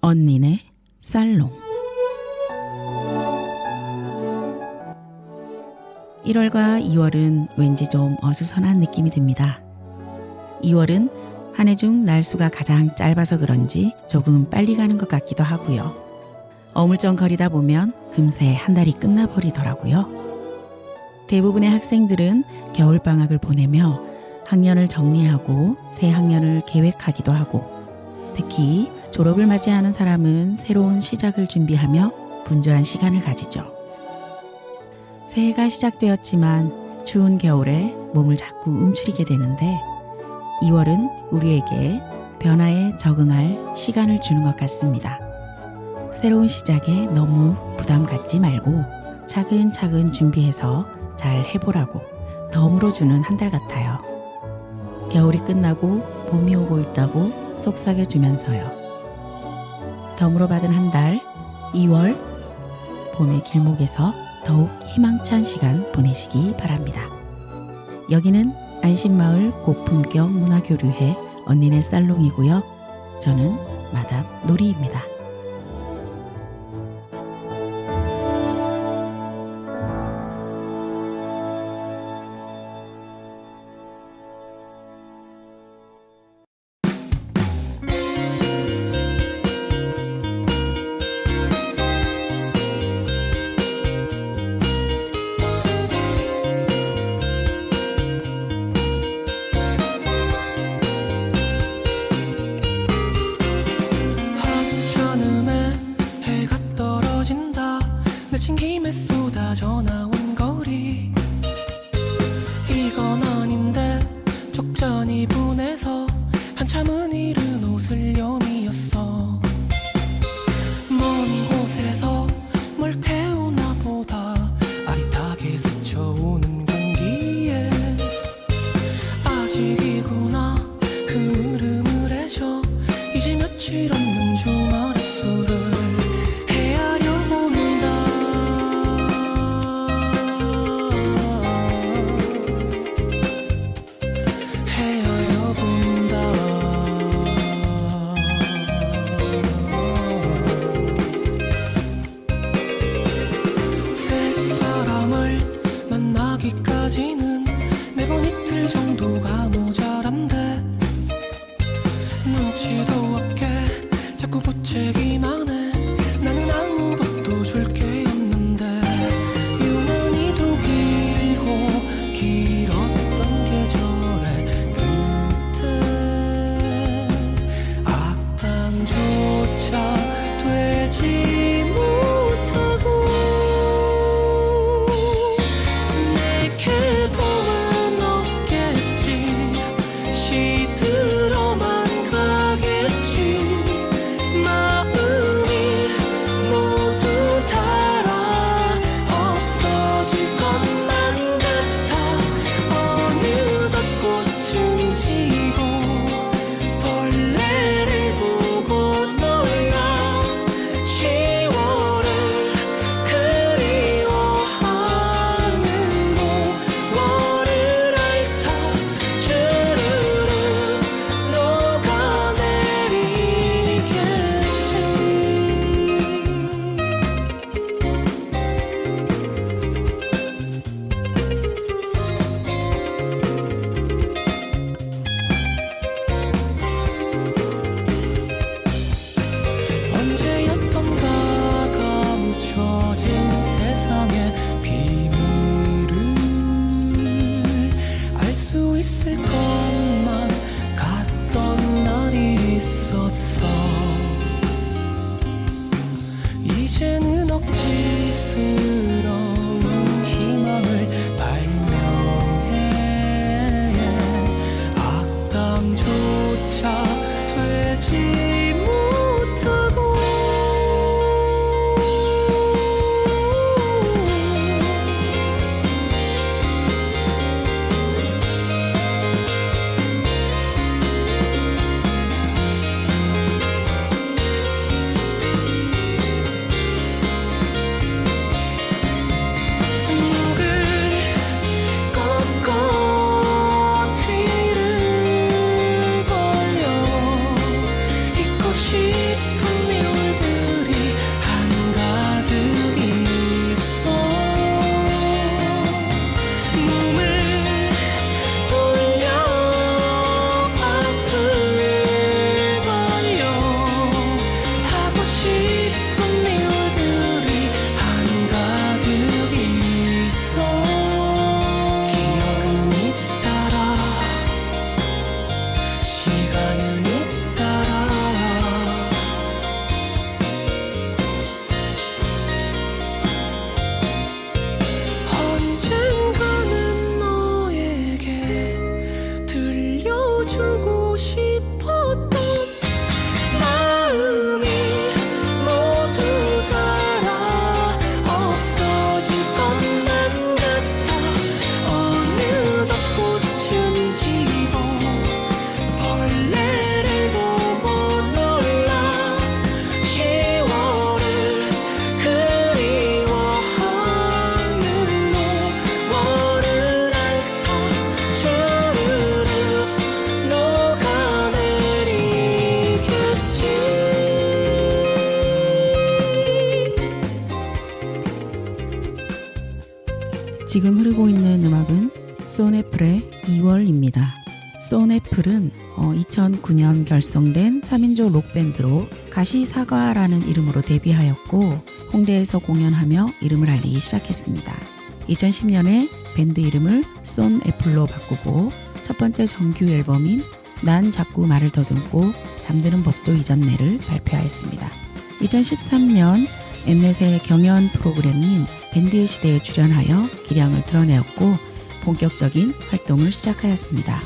언니네 살롱. 1월과 2월은 왠지 좀 어수선한 느낌이 듭니다. 2월은 한 해 중 날수가 가장 짧아서 그런지 조금 빨리 가는 것 같기도 하고요. 어물쩡거리다 보면 금세 한 달이 끝나버리더라고요. 대부분의 학생들은 겨울방학을 보내며 학년을 정리하고 새 학년을 계획하기도 하고, 특히 졸업을 맞이하는 사람은 새로운 시작을 준비하며 분주한 시간을 가지죠. 새해가 시작되었지만 추운 겨울에 몸을 자꾸 움츠리게 되는데 2월은 우리에게 변화에 적응할 시간을 주는 것 같습니다. 새로운 시작에 너무 부담 갖지 말고 차근차근 준비해서 잘 해보라고 덤으로 주는 한 달 같아요. 겨울이 끝나고 봄이 오고 있다고 속삭여주면서요. 덤으로 받은 한 달, 2월, 봄의 길목에서 더욱 희망찬 시간 보내시기 바랍니다. 여기는 안심마을 고품격 문화교류회 언니네 살롱이고요. 저는 마담 노리입니다. 내친 김에 쏟아져 나온 거리, 이건 아닌데 적잖이 분해서 한참은 이른 옷을 여미었어. 먼 곳에서 뭘 태우나 보다 아릿하게 스쳐오는 공기에 아직이구나 흐물흐물해져 이제 며칠 없는 주말의 술을 만나기까지는 매번 이틀 정도가 모자란데 눈치도 없게 자꾸 보채기만 해. 나는 아무것도 줄 게 없는데 유난히도 길고 길었던 계절의 그때 악당조차 되지 못하고 그동안 없겠지, 시들어만 가겠지. 마음이 모두 달아 없어질 것만 같아. 어느덧 꽃은 지고 벌레를 보고 놀라 10월을 그리워하는 월을 앓다 주르르 녹아내리겠지. 언제였던가가 묻혀진 세상의 비밀을 알 수 있을 것만 같던 날이 있었어. 이제는 억지스러운 희망을 발명해 악당조차 되지 못하고 지금 흐르고 있는 음악은 쏜애플의 2월입니다. 쏜애플은 2009년 결성된 3인조 록밴드로 가시사과라는 이름으로 데뷔하였고 홍대에서 공연하며 이름을 알리기 시작했습니다. 2010년에 밴드 이름을 쏜애플로 바꾸고 첫 번째 정규 앨범인 난 자꾸 말을 더듬고 잠드는 법도 잊었네를 발표하였습니다. 2013년 엠넷의 경연 프로그램인 밴드의 시대에 출연하여 기량을 드러내었고 본격적인 활동을 시작하였습니다.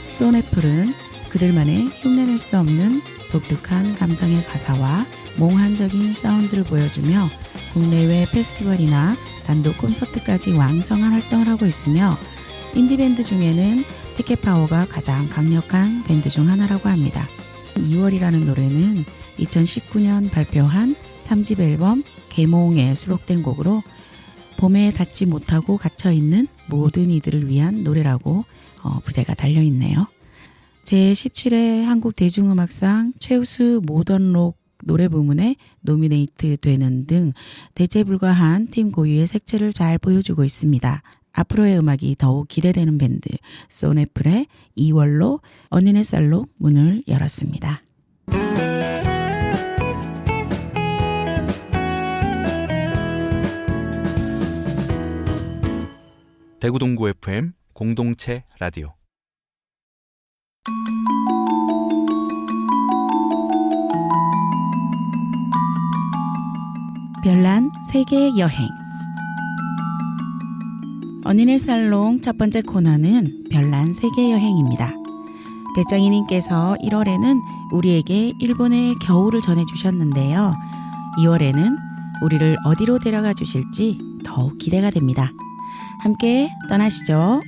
쏜애플은 그들만의 흉내낼 수 없는 독특한 감성의 가사와 몽환적인 사운드를 보여주며 국내외 페스티벌이나 단독 콘서트까지 왕성한 활동을 하고 있으며 인디밴드 중에는 티켓파워가 가장 강력한 밴드 중 하나라고 합니다. 2월이라는 노래는 2019년 발표한 3집 앨범 개몽에 수록된 곡으로 봄에 닿지 못하고 갇혀있는 모든 이들을 위한 노래라고 부제가 달려있네요. 제17회 한국대중음악상 최우수 모던록 노래 부문에 노미네이트 되는 등 대체불가한 팀 고유의 색채를 잘 보여주고 있습니다. 앞으로의 음악이 더욱 기대되는 밴드 쏜애플의 2월로 언니네 쌀로 문을 열었습니다. 대구 동구 FM 공동체 라디오 별난 세계 여행 언니네 살롱 첫 번째 코너는 별난 세계 여행입니다. 배짱이님께서 1월에는 우리에게 일본의 겨울을 전해주셨는데요. 2월에는 우리를 어디로 데려가 주실지 더욱 기대가 됩니다. 함께 떠나시죠.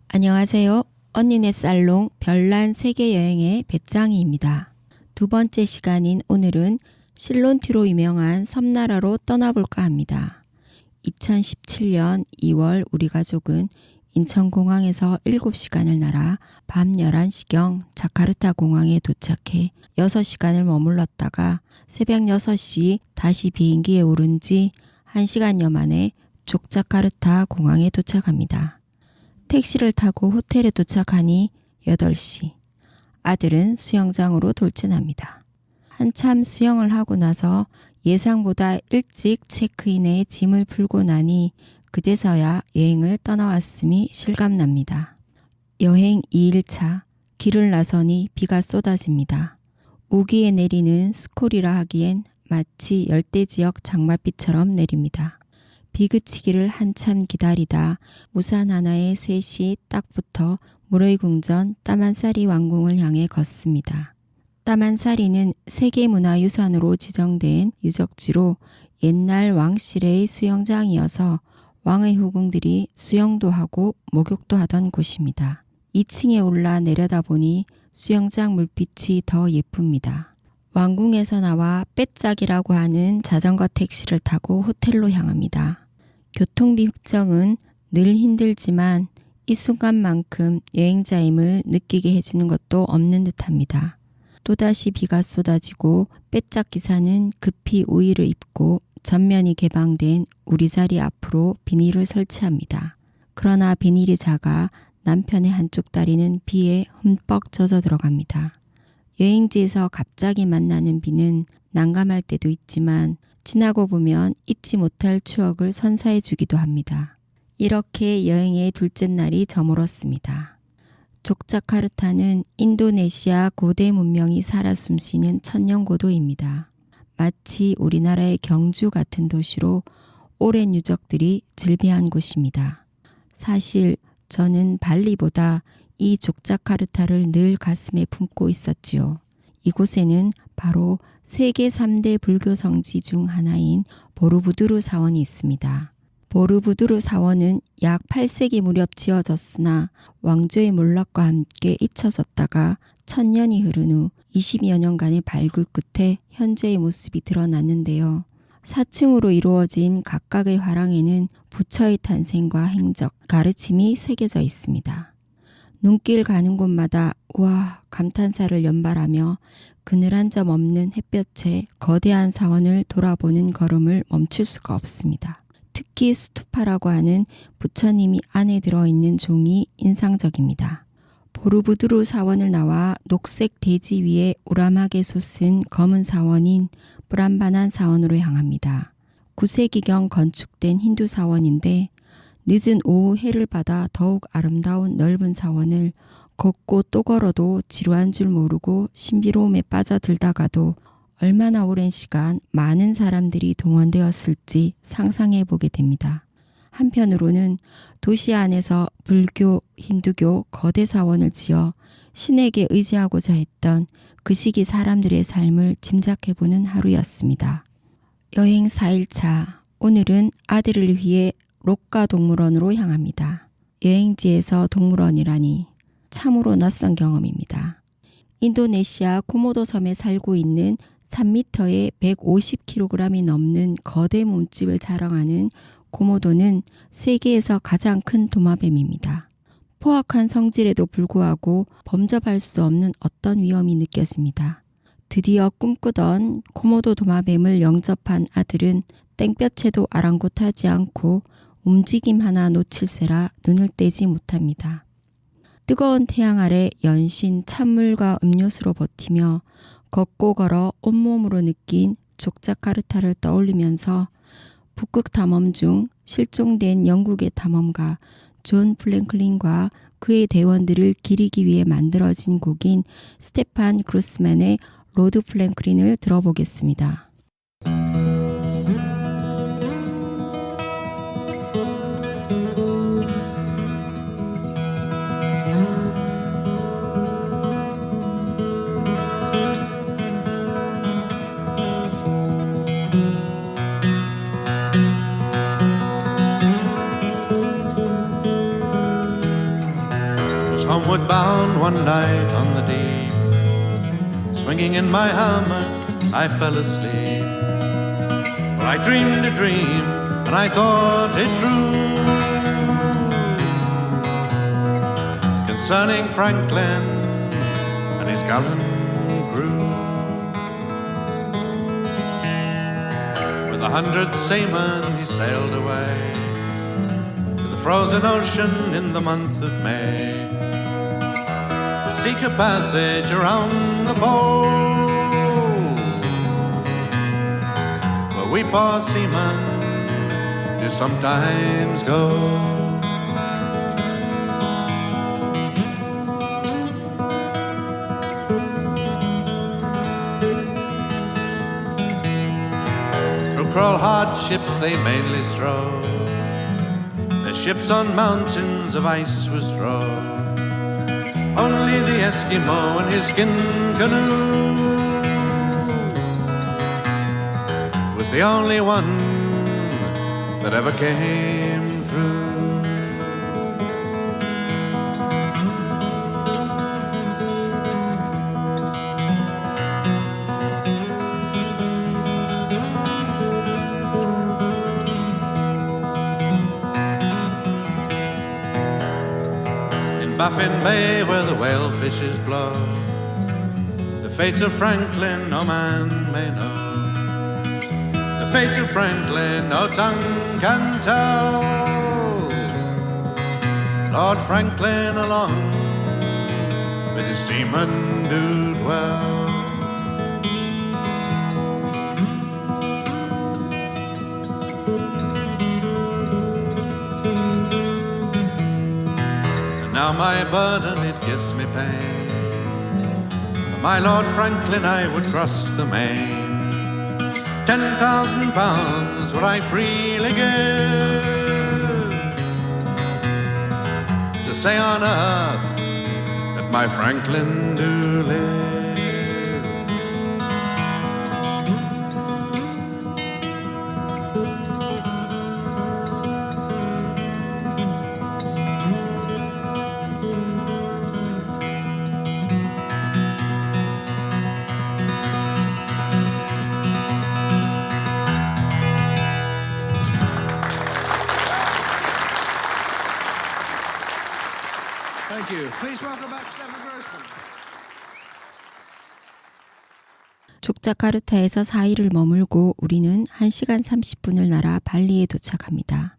안녕하세요. 언니네 살롱 별난 세계여행의 배짱이입니다. 두 번째 시간인 오늘은 실론티로 유명한 섬나라로 떠나볼까 합니다. 2017년 2월 우리 가족은 인천공항에서 7시간을 날아 밤 11시경 자카르타 공항에 도착해 6시간을 머물렀다가 새벽 6시 다시 비행기에 오른 지 1시간여 만에 족자카르타 공항에 도착합니다. 택시를 타고 호텔에 도착하니 8시. 아들은 수영장으로 돌진합니다. 한참 수영을 하고 나서 예상보다 일찍 체크인에 짐을 풀고 나니 그제서야 여행을 떠나왔음이 실감납니다. 여행 2일차 길을 나서니 비가 쏟아집니다. 우기에 내리는 스콜이라 하기엔 마치 열대지역 장맛비처럼 내립니다. 비 그치기를 한참 기다리다 우산 하나에 셋이 딱 붙어 물의궁전 따만사리 왕궁을 향해 걷습니다. 따만사리는 세계문화유산으로 지정된 유적지로 옛날 왕실의 수영장이어서 왕의 후궁들이 수영도 하고 목욕도 하던 곳입니다. 2층에 올라 내려다보니 수영장 물빛이 더 예쁩니다. 왕궁에서 나와 빼짝이라고 하는 자전거 택시를 타고 호텔로 향합니다. 교통비 흑정은 늘 힘들지만 이 순간만큼 여행자임을 느끼게 해주는 것도 없는 듯합니다. 또다시 비가 쏟아지고 빼짝 기사는 급히 우의를 입고 전면이 개방된 우리 자리 앞으로 비닐을 설치합니다. 그러나 비닐이 작아 남편의 한쪽 다리는 비에 흠뻑 젖어 들어갑니다. 여행지에서 갑자기 만나는 비는 난감할 때도 있지만 지나고 보면 잊지 못할 추억을 선사해 주기도 합니다. 이렇게 여행의 둘째 날이 저물었습니다. 족자카르타는 인도네시아 고대 문명이 살아 숨쉬는 천년고도입니다. 마치 우리나라의 경주 같은 도시로 오랜 유적들이 즐비한 곳입니다. 사실 저는 발리보다 이 족자카르타를 늘 가슴에 품고 있었지요. 이곳에는 바로 세계 3대 불교 성지 중 하나인 보르부두르 사원이 있습니다. 보르부두르 사원은 약 8세기 무렵 지어졌으나 왕조의 몰락과 함께 잊혀졌다가 1000년이 흐른 후 20여 년간의 발굴 끝에 현재의 모습이 드러났는데요. 4층으로 이루어진 각각의 화랑에는 부처의 탄생과 행적, 가르침이 새겨져 있습니다. 눈길 가는 곳마다 와 감탄사를 연발하며 그늘 한 점 없는 햇볕에 거대한 사원을 돌아보는 걸음을 멈출 수가 없습니다. 특히 수투파라고 하는 부처님이 안에 들어있는 종이 인상적입니다. 보르부두르 사원을 나와 녹색 대지 위에 우람하게 솟은 검은 사원인 브람바난 사원으로 향합니다. 9세기경 건축된 힌두 사원인데 늦은 오후 해를 받아 더욱 아름다운 넓은 사원을 걷고 또 걸어도 지루한 줄 모르고 신비로움에 빠져들다가도 얼마나 오랜 시간 많은 사람들이 동원되었을지 상상해 보게 됩니다. 한편으로는 도시 안에서 불교, 힌두교 거대 사원을 지어 신에게 의지하고자 했던 그 시기 사람들의 삶을 짐작해보는 하루였습니다. 여행 4일차, 오늘은 아들을 위해 록가 동물원으로 향합니다. 여행지에서 동물원이라니 참으로 낯선 경험입니다. 인도네시아 코모도 섬에 살고 있는 3m에 150kg이 넘는 거대 몸집을 자랑하는 코모도는 세계에서 가장 큰 도마뱀입니다. 포악한 성질에도 불구하고 범접할 수 없는 어떤 위험이 느껴집니다. 드디어 꿈꾸던 코모도 도마뱀을 영접한 아들은 땡볕에도 아랑곳하지 않고 움직임 하나 놓칠세라 눈을 떼지 못합니다. 뜨거운 태양 아래 연신 찬물과 음료수로 버티며 걷고 걸어 온몸으로 느낀 족자카르타를 떠올리면서 북극 탐험 중 실종된 영국의 탐험가 존 플랭클린과 그의 대원들을 기리기 위해 만들어진 곡인 스테판 그루스만의 로드 플랭클린을 들어보겠습니다. Homeward bound one night on the deep, swinging in my hammock, I fell asleep. But I dreamed a dream, and I thought it true, concerning Franklin and his gallant crew. With 100 seamen he sailed away to the frozen ocean in the month of May, seek a passage around the pole, where we poor seamen do sometimes go. Through cruel hardships they mainly strove, their ships on mountains of ice was drove. Only the Eskimo in his skin canoe was the only one that ever came through. Baffin Bay where the whale fishes blow, the fate of Franklin no man may know. The fate of Franklin no tongue can tell. Lord Franklin along with his seamen do dwell. Now my burden, it gives me pain. For my Lord Franklin I would cross the main. 10,000 pounds would I freely give to say on earth that my Franklin do live. Thank you. Please welcome back Stephen Grossman. 족자카르타에서 4일을 머물고 우리는 1시간 30분을 날아 발리에 도착합니다.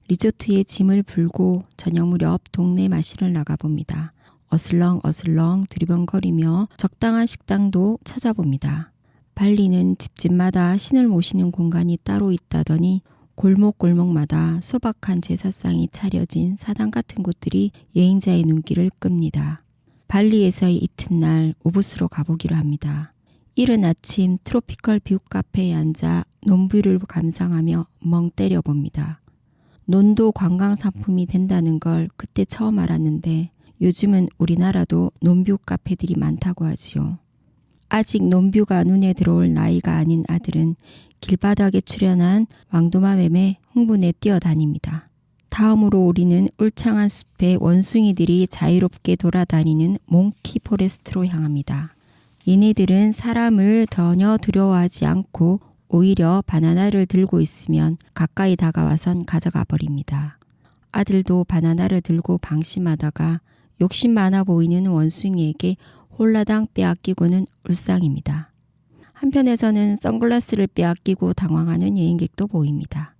리조트에 짐을 풀고 저녁 무렵 동네 마실을 나가봅니다. 어슬렁어슬렁 두리번거리며 적당한 식당도 찾아봅니다. 발리는 집집마다 신을 모시는 공간이 따로 있다더니 골목골목마다 소박한 제사상이 차려진 사당 같은 곳들이 여행자의 눈길을 끕니다. 발리에서의 이튿날 우붓으로 가보기로 합니다. 이른 아침 트로피컬 뷰 카페에 앉아 논뷰를 감상하며 멍 때려봅니다. 논도 관광 상품이 된다는 걸 그때 처음 알았는데 요즘은 우리나라도 논뷰 카페들이 많다고 하지요. 아직 논뷰가 눈에 들어올 나이가 아닌 아들은 길바닥에 출현한 왕도마뱀에 흥분해 뛰어다닙니다. 다음으로 우리는 울창한 숲에 원숭이들이 자유롭게 돌아다니는 몽키 포레스트로 향합니다. 얘네들은 사람을 전혀 두려워하지 않고 오히려 바나나를 들고 있으면 가까이 다가와선 가져가 버립니다. 아들도 바나나를 들고 방심하다가 욕심 많아 보이는 원숭이에게 홀라당 빼앗기고는 울상입니다. 한편에서는 선글라스를 빼앗기고 당황하는 여행객도 보입니다.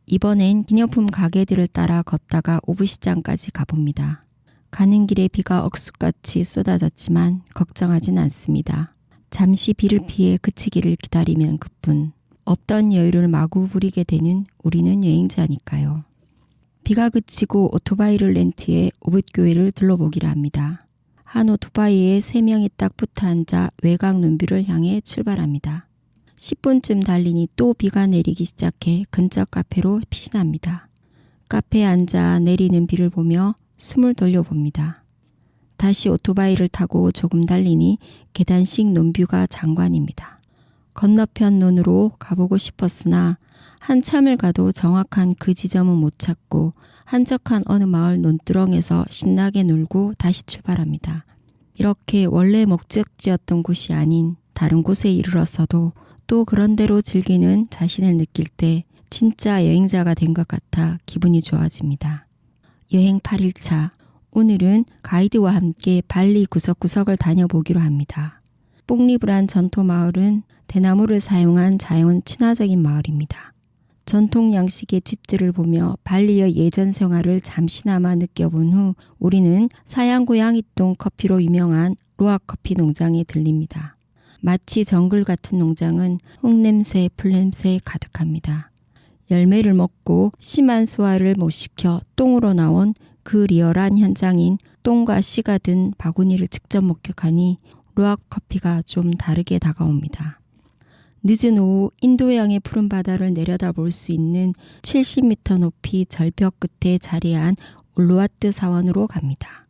이번엔 기념품 가게들을 따라 걷다가 오브시장까지 가봅니다. 가는 길에 비가 억수같이 쏟아졌지만 걱정하진 않습니다. 잠시 비를 피해 그치기를 기다리면 그뿐. 없던 여유를 마구 부리게 되는 우리는 여행자니까요. 비가 그치고 오토바이를 렌트해 오붓교회를 둘러보기로 합니다. 한 오토바이에 3명이 딱 붙어 앉아 외곽 논뷰를 향해 출발합니다. 10분쯤 달리니 또 비가 내리기 시작해 근처 카페로 피신합니다. 카페에 앉아 내리는 비를 보며 숨을 돌려봅니다. 다시 오토바이를 타고 조금 달리니 계단식 논뷰가 장관입니다. 건너편 논으로 가보고 싶었으나 한참을 가도 정확한 그 지점은 못 찾고 한적한 어느 마을 논두렁에서 신나게 놀고 다시 출발합니다. 이렇게 원래 목적지였던 곳이 아닌 다른 곳에 이르렀어도 또 그런대로 즐기는 자신을 느낄 때 진짜 여행자가 된 것 같아 기분이 좋아집니다. 여행 8일차, 오늘은 가이드와 함께 발리 구석구석을 다녀보기로 합니다. 뽕리브란 전토 마을은 대나무를 사용한 자연 친화적인 마을입니다. 전통 양식의 집들을 보며 발리의 예전 생활을 잠시나마 느껴본 후 우리는 사양고양 이동 커피로 유명한 로아커피 농장에 들립니다. 마치 정글 같은 농장은 흙냄새, 풀냄새 가득합니다. 열매를 먹고 심한 소화를 못 시켜 똥으로 나온 그 리얼한 현장인 똥과 씨가 든 바구니를 직접 목격하니 로아커피가 좀 다르게 다가옵니다. 늦은 오후 인도양의 푸른 바다를 내려다볼 수 있는 70m 높이 절벽 끝에 자리한 울루와트 사원으로 갑니다.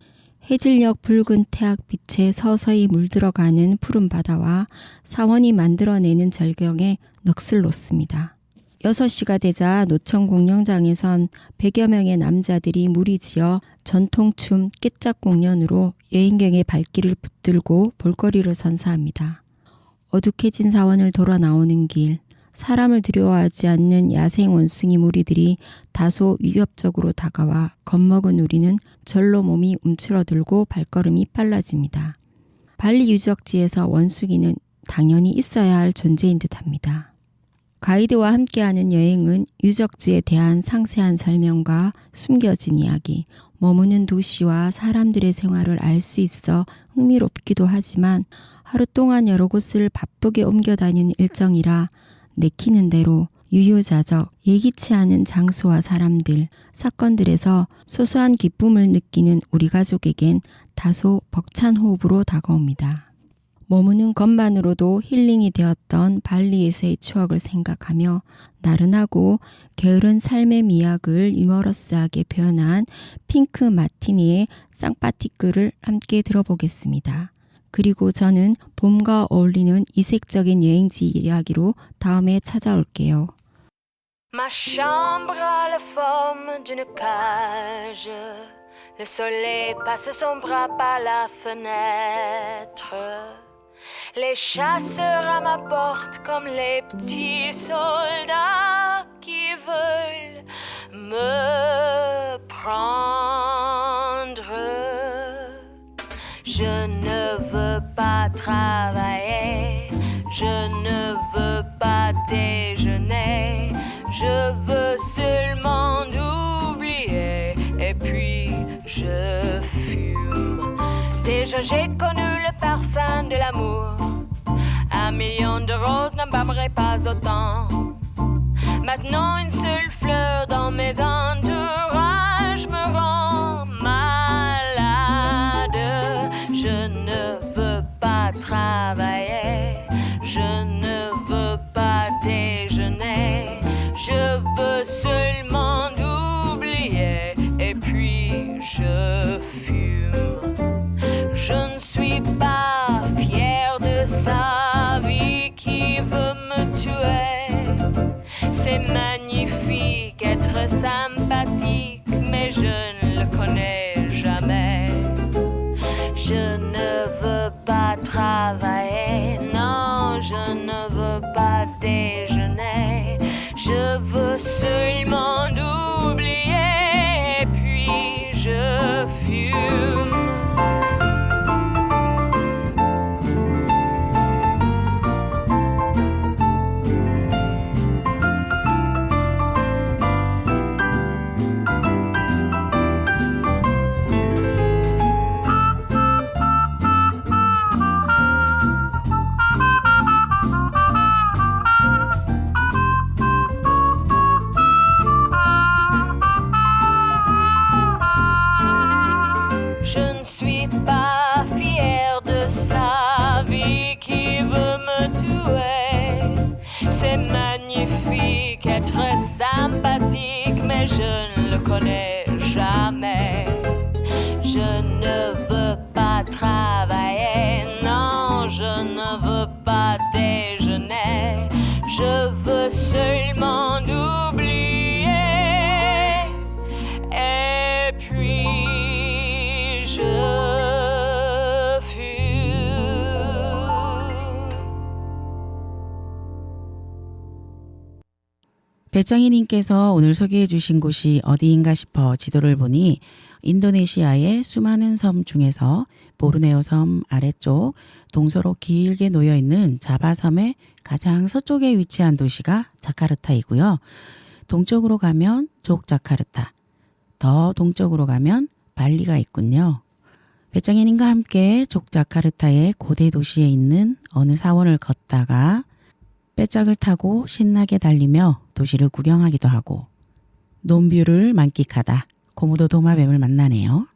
해질녘 붉은 태양빛에 서서히 물들어가는 푸른 바다와 사원이 만들어내는 절경에 넋을 놓습니다. 6시가 되자 노천 공연장에선 100여 명의 남자들이 무리지어 전통춤 깨짝 공연으로 여행객의 발길을 붙들고 볼거리를 선사합니다. 어둑해진 사원을 돌아 나오는 길, 사람을 두려워하지 않는 야생 원숭이 무리들이 다소 위협적으로 다가와 겁먹은 우리는 절로 몸이 움츠러들고 발걸음이 빨라집니다. 발리 유적지에서 원숭이는 당연히 있어야 할 존재인 듯합니다. 가이드와 함께하는 여행은 유적지에 대한 상세한 설명과 숨겨진 이야기, 머무는 도시와 사람들의 생활을 알 수 있어 흥미롭기도 하지만 하루 동안 여러 곳을 바쁘게 옮겨 다니는 일정이라 내키는 대로 유유자적 예기치 않은 장소와 사람들, 사건들에서 소소한 기쁨을 느끼는 우리 가족에겐 다소 벅찬 호흡으로 다가옵니다. 머무는 것만으로도 힐링이 되었던 발리에서의 추억을 생각하며 나른하고 게으른 삶의 미학을 유머러스하게 표현한 핑크 마티니의 쌍파티크를 함께 들어보겠습니다. 그리고 저는 봄과 어울리는 이색적인 여행지 이야기로 다음에 찾아올게요. Ma chambre a la forme d'une cage. Le soleil passe son bras par la fenêtre. Les chasseurs à ma porte comme les petits soldats qui veulent me prendre. Je ne veux pas travailler, je ne veux pas déjeuner, je veux seulement oublier et puis je fume. Déjà j'ai connu le parfum de l'amour, 1 million de roses n'embâmerait pas autant. Maintenant une seule fleur dans mes entourages me rend malade. Je ne veux pas travailler, je ne veux pas déjeuner, je veux seulement oublier et puis je fume. Je ne suis pas fière de sa vie qui veut me tuer. C'est magnifique être sympathique, mais je ne le connais jamais. Je ne veux pas travailler, non, je ne veux pas déjeuner. Je veux seulement oublier, et puis je fume. Sympathique, mais je ne le connais jamais. Je ne veux pas travailler, non, je ne veux pas déjeuner. Je veux seulement oublier, et puis je fume. 배짱이님께서 오늘 소개해 주신 곳이 어디인가 싶어 지도를 보니 인도네시아의 수많은 섬 중에서 보르네오 섬 아래쪽 동서로 길게 놓여있는 자바섬의 가장 서쪽에 위치한 도시가 자카르타이고요. 동쪽으로 가면 족자카르타, 더 동쪽으로 가면 발리가 있군요. 배짱이님과 함께 족자카르타의 고대 도시에 있는 어느 사원을 걷다가 빼짝을 타고 신나게 달리며 도시를 구경하기도 하고 논뷰를 만끽하다 코모도 도마뱀을 만나네요.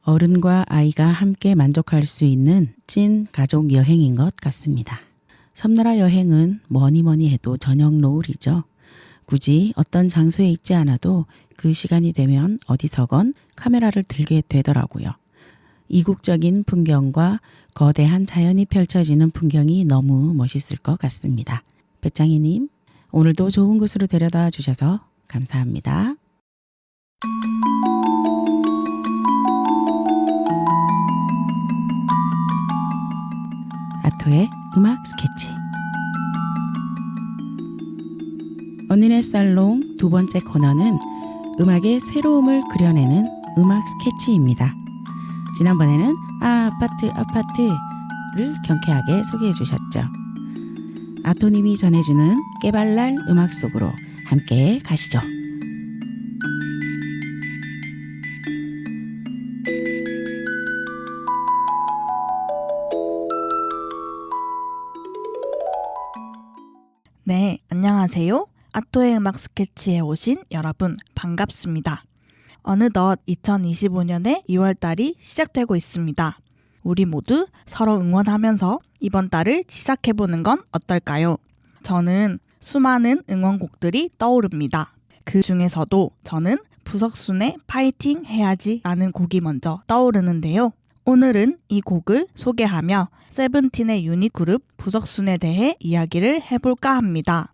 어른과 아이가 함께 만족할 수 있는 찐 가족 여행인 것 같습니다. 섬나라 여행은 뭐니 해도 저녁 노을이죠. 굳이 어떤 장소에 있지 않아도 그 시간이 되면 어디서건 카메라를 들게 되더라고요. 이국적인 풍경과 거대한 자연이 펼쳐지는 풍경이 너무 멋있을 것 같습니다. 배짱이님, 오늘도 좋은 곳으로 데려다 주셔서 감사합니다. 아토의 음악 스케치. 언니네 살롱 두 번째 코너는 음악의 새로움을 그려내는 음악 스케치입니다. 지난번에는 아파트를 경쾌하게 소개해 주셨죠. 아토님이 전해주는 깨발랄 음악 속으로 함께 가시죠. 네, 안녕하세요. 아토의 음악 스케치에 오신 여러분 반갑습니다. 어느덧 2025년의 2월달이 시작되고 있습니다. 우리 모두 서로 응원하면서 이번 달을 시작해보는 건 어떨까요? 저는 수많은 응원곡들이 떠오릅니다. 그 중에서도 저는 부석순의 파이팅 해야지 라는 곡이 먼저 떠오르는데요. 오늘은 이 곡을 소개하며 세븐틴의 유닛 그룹 부석순에 대해 이야기를 해볼까 합니다.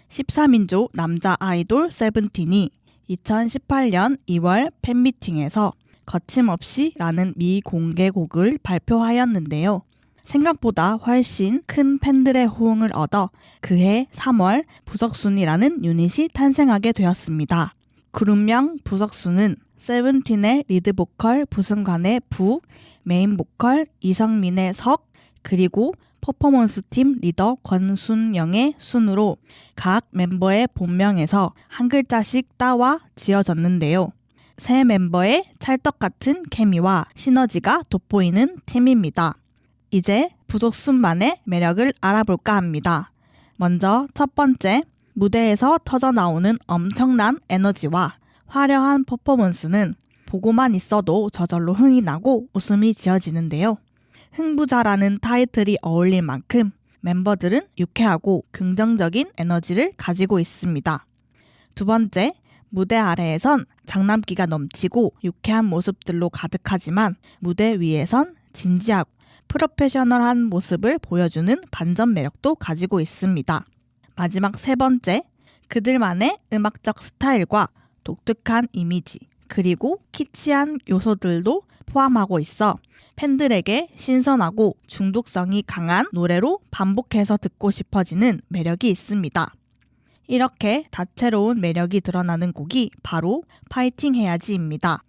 13인조 남자 아이돌 세븐틴이 2018년 2월 팬미팅에서 거침없이 라는 미공개곡을 발표하였는데요. 생각보다 훨씬 큰 팬들의 호응을 얻어 그해 3월 부석순이라는 유닛이 탄생하게 되었습니다. 그룹명 부석순은 세븐틴의 리드 보컬 부승관의 부, 메인 보컬 이성민의 석, 그리고 퍼포먼스 팀 리더 권순영의 순으로 각 멤버의 본명에서 한 글자씩 따와 지어졌는데요. 새 멤버의 찰떡같은 케미와 시너지가 돋보이는 팀입니다. 이제 부속순만의 매력을 알아볼까 합니다. 먼저 첫 번째, 무대에서 터져나오는 엄청난 에너지와 화려한 퍼포먼스는 보고만 있어도 저절로 흥이 나고 웃음이 지어지는데요. 흥부자라는 타이틀이 어울릴 만큼 멤버들은 유쾌하고 긍정적인 에너지를 가지고 있습니다. 두 번째, 무대 아래에선 장난기가 넘치고 유쾌한 모습들로 가득하지만 무대 위에선 진지하고 프로페셔널한 모습을 보여주는 반전 매력도 가지고 있습니다. 마지막 세 번째, 그들만의 음악적 스타일과 독특한 이미지, 그리고 키치한 요소들도 포함하고 있어 팬들에게 신선하고 중독성이 강한 노래로 반복해서 듣고 싶어지는 매력이 있습니다. 이렇게 다채로운 매력이 드러나는 곡이 바로 파이팅 해야지입니다.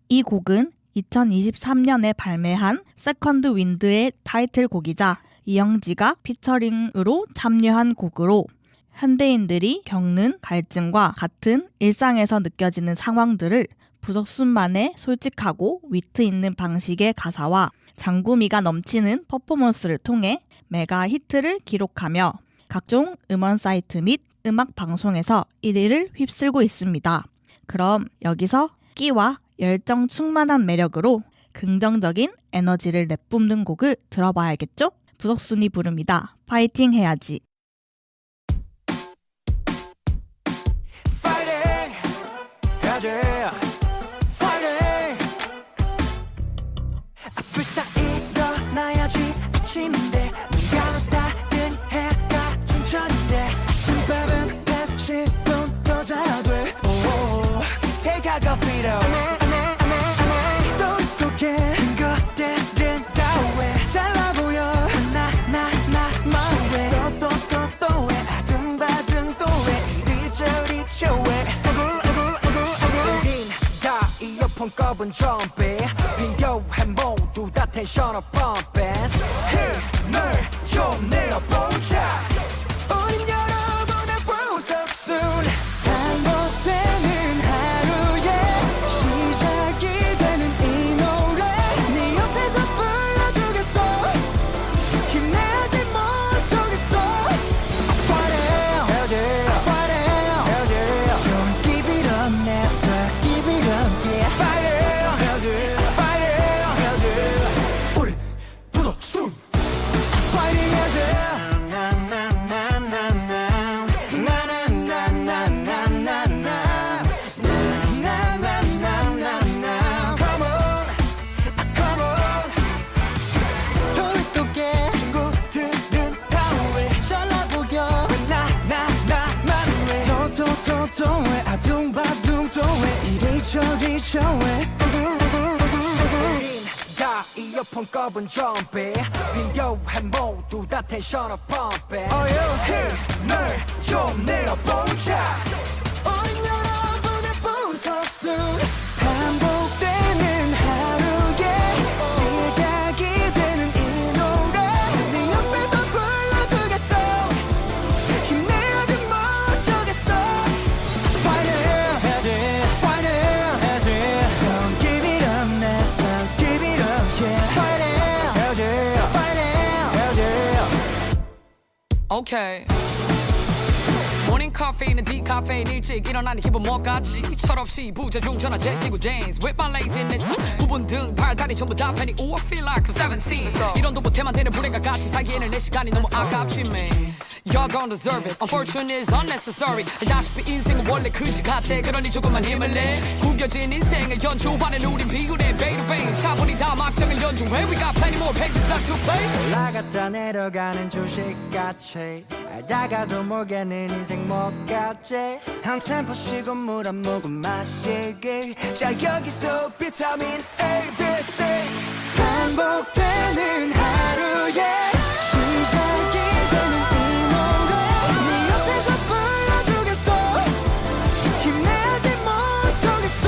이 곡은 2023년에 발매한 세컨드 윈드의 타이틀곡이자 이영지가 피처링으로 참여한 곡으로 현대인들이 겪는 갈증과 같은 일상에서 느껴지는 상황들을 부석순만의 솔직하고 위트 있는 방식의 가사와 장구미가 넘치는 퍼포먼스를 통해 메가 히트를 기록하며 각종 음원 사이트 및 음악 방송에서 1위를 휩쓸고 있습니다. 그럼 여기서 끼와 열정 충만한 매력으로 긍정적인 에너지를 내뿜는 곡을 들어봐야겠죠? 부석순이 부릅니다. 파이팅 해야지. Fighting 해야지 Fighting 앞을 쌓 일어나야지 아침인데 눈 감았다든 해가 춘천인데 아침밥은 10분 더 자야 돼 Take a coffee though 스토리 속에 큰 것들은 다 왜 잘나 보여 나왜 또 왜 아등바등 또 왜 이리저리 쳐왜 우린 다 이어폰 꼽은 좀비 비교해 모두 다 텐션업 펌핑 힘을 좀 내어보자 우린 여러분의 부석순 반복되는 하루에 시작이 되는 이 노래 네 옆에서 불러주겠어 힘내지 못하겠어 Fighting 해야지 Don't give it up never give it up yeah Fighting 해야지 우리 부석순 Fighting 해야지 스토리 속에 친구들은 다 왜 잘나 보여 나만 왜 왜 아둥바둥 또 왜 이리저리 저왜 우린 다 이어폰 꼽은 좀비 비교해 모두 다 텐션업 펌핑 힘을 좀 내어보자 우린 여러분의 부석순 반복되는 하루에 시작이 되는 이 노래 네 옆에서 불러주겠어 힘내지 못하겠어 Fighting 해야지 Don't give it up never give it up yeah Fighting 해야지 Okay. 모닝 카페인은 디카페인 일찍 일어나는 기분 뭐같이 철없이 부재중 전화 제끼고 dance with my laziness 부분 등 팔다리 전부 다 패니 Ooh I feel like I'm 17 이런 도 못해만 되는 불행과 같이 살기에는 내 시간이 너무 아깝지 man Y'all don't deserve it Unfortunate is unnecessary 알다시피 인생은 원래 그지 같아 그러니 조금만 힘을 내 구겨진 인생을 연주하는 우린 비굴해 베이르베인 차분히 다 막장을 연주해 We got plenty more pages left to play 올라갔다 내려가는 주식같이 알다가도 모르겠는 인생 뭐같지 한 템포 쉬고 물 한 모금 마시기 자 여기서 비타민 A, B, C 반복되는 하루에 시작이 되는 이 노래 네 옆에서 불러주겠어 힘내지 못하겠어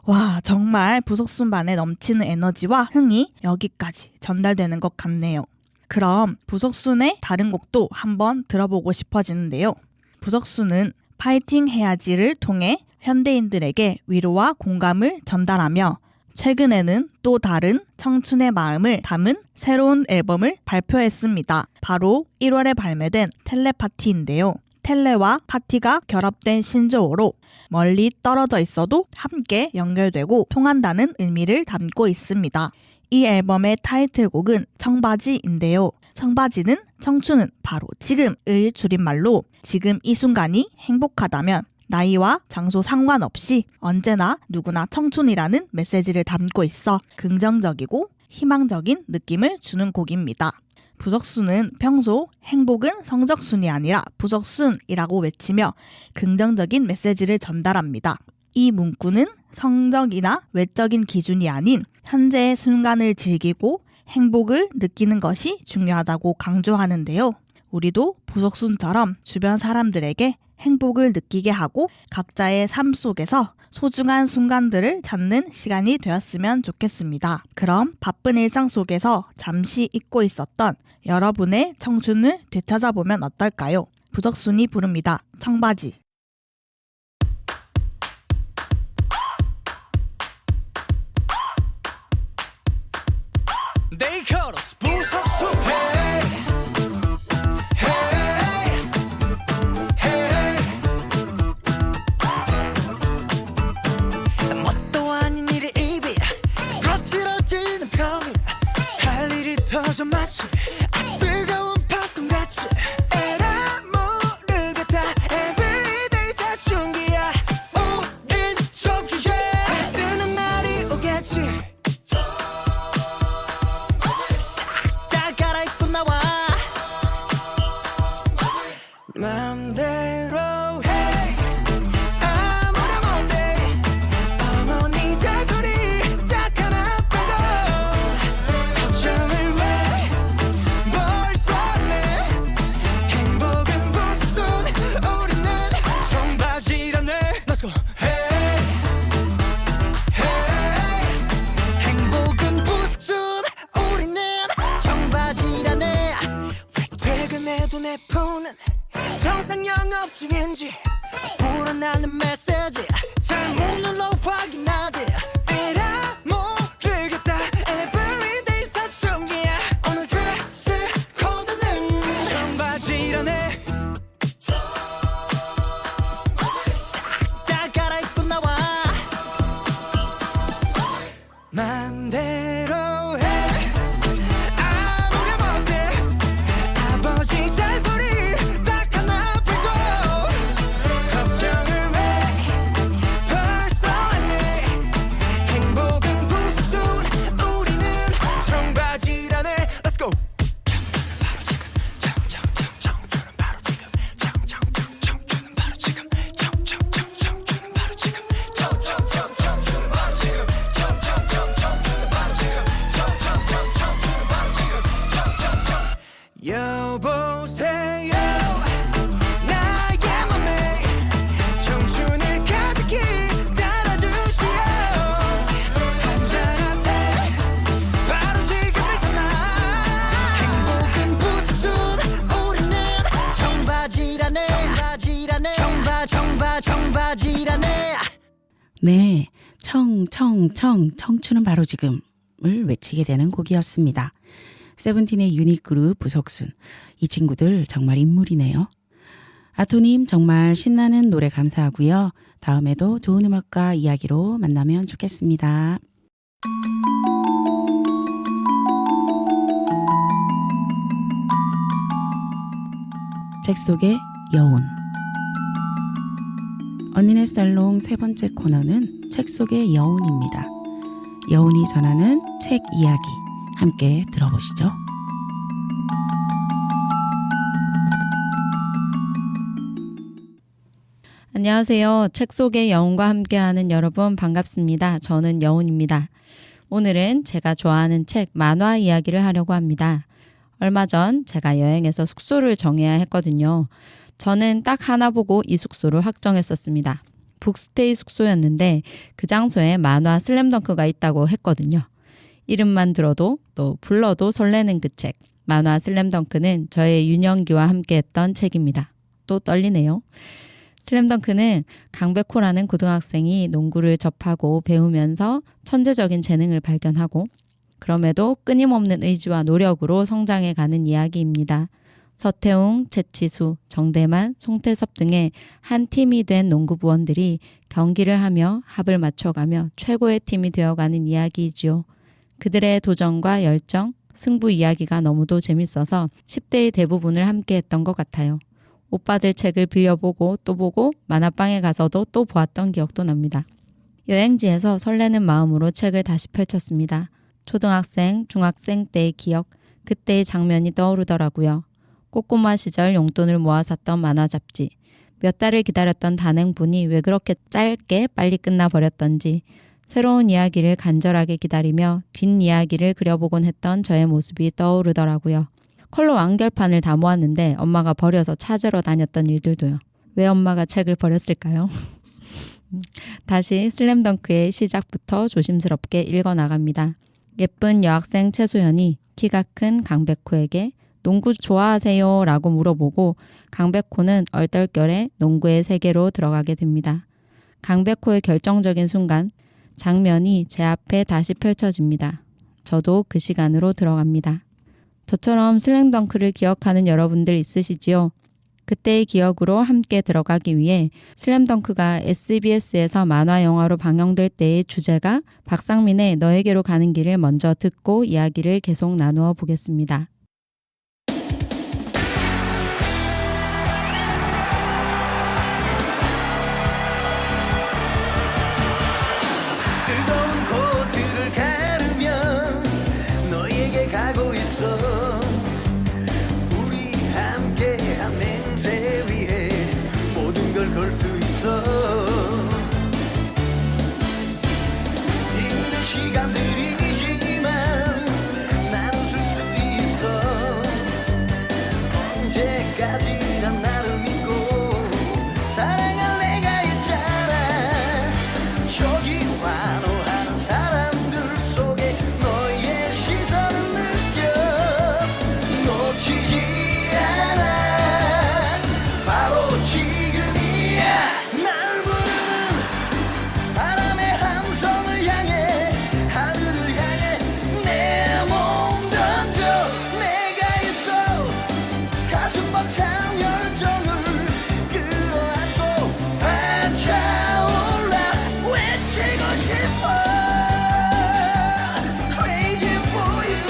와, 정말 부석순 반에 넘치는 에너지와 흥이 여기까지 전달되는 것 같네요. 그럼 부석순의 다른 곡도 한번 들어보고 싶어지는데요. 부석순은 파이팅 해야지를 통해 현대인들에게 위로와 공감을 전달하며 최근에는 또 다른 청춘의 마음을 담은 새로운 앨범을 발표했습니다. 바로 1월에 발매된 텔레파티인데요. 텔레와 파티가 결합된 신조어로 멀리 떨어져 있어도 함께 연결되고 통한다는 의미를 담고 있습니다. 이 앨범의 타이틀곡은 청바지인데요. 청바지는 청춘은 바로 지금의 줄임말로 지금 이 순간이 행복하다면 나이와 장소 상관없이 언제나 누구나 청춘이라는 메시지를 담고 있어 긍정적이고 희망적인 느낌을 주는 곡입니다. 부석순은 평소 행복은 성적순이 아니라 부석순이라고 외치며 긍정적인 메시지를 전달합니다. 이 문구는 성적이나 외적인 기준이 아닌 현재의 순간을 즐기고 행복을 느끼는 것이 중요하다고 강조하는데요. 우리도 부석순처럼 주변 사람들에게 행복을 느끼게 하고 각자의 삶 속에서 소중한 순간들을 찾는 시간이 되었으면 좋겠습니다. 그럼 바쁜 일상 속에서 잠시 잊고 있었던 여러분의 청춘을 되찾아보면 어떨까요? 부석순이 부릅니다. 청바지. They call us 부석순. Hey, hey, hey. 뭣도 아닌 일의 입이 거칠어지는 병이 할 일이 터져 마치 뜨거운 팝콘같이 에라 모르겠다 everyday 사춘기야 우린 좀기에 뜨는 날이 오겠지 맘대로 해 아무나 못해 어머니 잔소리 딱 하나 빼고 걱정을 왜 벌써 내 행복은 부석순 우리는 청바지라네 Let's go hey hey 행복은 부석순 우리는 청바지라네 왜 퇴근해도 내 폰은 정상 영업 중인지 불어나는 메시지 잘못 눌러 확인하지 에라 모르겠다 everyday 사춘기야 오늘 드레스 코드는 청바지라네 싹 다 갈아입고 나와 맘대로 해 아무나 못해 아버지 잔소리 여보세요 나의 맘에 청춘을 가득히 따라주시오 한잔하세 바로 지금을 담아 행복은 부석순 우리는 청바지라네 청바지라네 네, 청춘은 바로 지금을 외치게 되는 곡이었습니다. 세븐틴의 유닛 그룹 부석순. 이 친구들 정말 인물이네요. 아토님 정말 신나는 노래 감사하고요. 다음에도 좋은 음악과 이야기로 만나면 좋겠습니다. 책 속의 여운. 언니네 살롱 세 번째 코너는 책 속의 여운입니다. 여운이 전하는 책 이야기 함께 들어보시죠. 안녕하세요. 책 속의 여운과 함께하는 여러분 반갑습니다. 저는 여운입니다. 오늘은 제가 좋아하는 책 만화 이야기를 하려고 합니다. 얼마 전 제가 여행해서 숙소를 정해야 했거든요. 저는 딱 하나 보고 이 숙소를 확정했었습니다. 북스테이 숙소였는데 그 장소에 만화 슬램덩크가 있다고 했거든요. 이름만 들어도 또 불러도 설레는 그 책. 만화 슬램덩크는 저의 유년기와 함께했던 책입니다. 또 떨리네요. 슬램덩크는 강백호라는 고등학생이 농구를 접하고 배우면서 천재적인 재능을 발견하고 그럼에도 끊임없는 의지와 노력으로 성장해가는 이야기입니다. 서태웅, 최치수, 정대만, 송태섭 등의 한 팀이 된 농구부원들이 경기를 하며 합을 맞춰가며 최고의 팀이 되어가는 이야기이지요. 그들의 도전과 열정, 승부 이야기가 너무도 재밌어서 10대의 대부분을 함께했던 것 같아요. 오빠들 책을 빌려보고 또 보고 만화방에 가서도 또 보았던 기억도 납니다. 여행지에서 설레는 마음으로 책을 다시 펼쳤습니다. 초등학생, 중학생 때의 기억, 그때의 장면이 떠오르더라고요. 꼬꼬마 시절 용돈을 모아 샀던 만화 잡지. 몇 달을 기다렸던 단행본이 왜 그렇게 짧게 빨리 끝나버렸던지 새로운 이야기를 간절하게 기다리며 뒷이야기를 그려보곤 했던 저의 모습이 떠오르더라고요. 컬러 완결판을 다 모았는데 엄마가 버려서 찾으러 다녔던 일들도요. 왜 엄마가 책을 버렸을까요? 다시 슬램덩크의 시작부터 조심스럽게 읽어나갑니다. 예쁜 여학생 최소연이 키가 큰 강백호에게 농구 좋아하세요? 라고 물어보고 강백호는 얼떨결에 농구의 세계로 들어가게 됩니다. 강백호의 결정적인 순간 장면이 제 앞에 다시 펼쳐집니다. 저도 그 시간으로 들어갑니다. 저처럼 슬램덩크를 기억하는 여러분들 있으시지요? 그때의 기억으로 함께 들어가기 위해 슬램덩크가 SBS에서 만화 영화로 방영될 때의 주제가 박상민의 너에게로 가는 길을 먼저 듣고 이야기를 계속 나누어 보겠습니다. 뜨거운 코트를 가르며 너에게 가고 있어. 우리 함께한 맹세 위에 모든 걸 걸 수 있어. 힘든 시간들이지만 난 웃을 수 있어. 언제까지나 나를 믿고 사랑할 내가 있잖아. 저기 환호하는 사람들 속에 너의 시선을 느껴. 놓치지 않아. 바로 지금이야. 날 부르는 바람의 함성을 향해 하늘을 향해 내 몸 던져. 내가 있어. 가슴 벅찬 열정을 끌어안고 반차올라 외치고 싶어. Crazy for you,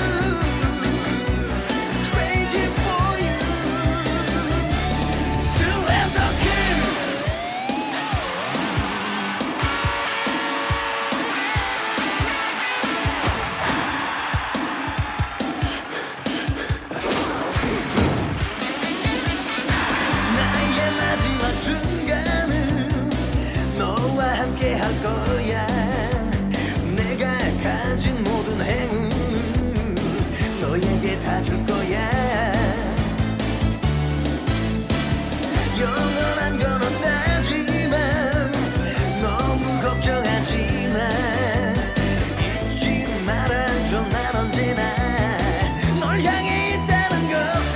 crazy for you. 슬램덩크. 나의 마지막 순간은 너와 함께 할 거야. 내가 가진 모든 행운 너에게 다 줄 거야. 영원한 건 없다지만 너무 걱정하지 마. 잊지 말아줘. 난 언제나 널 향해 있다는 것을.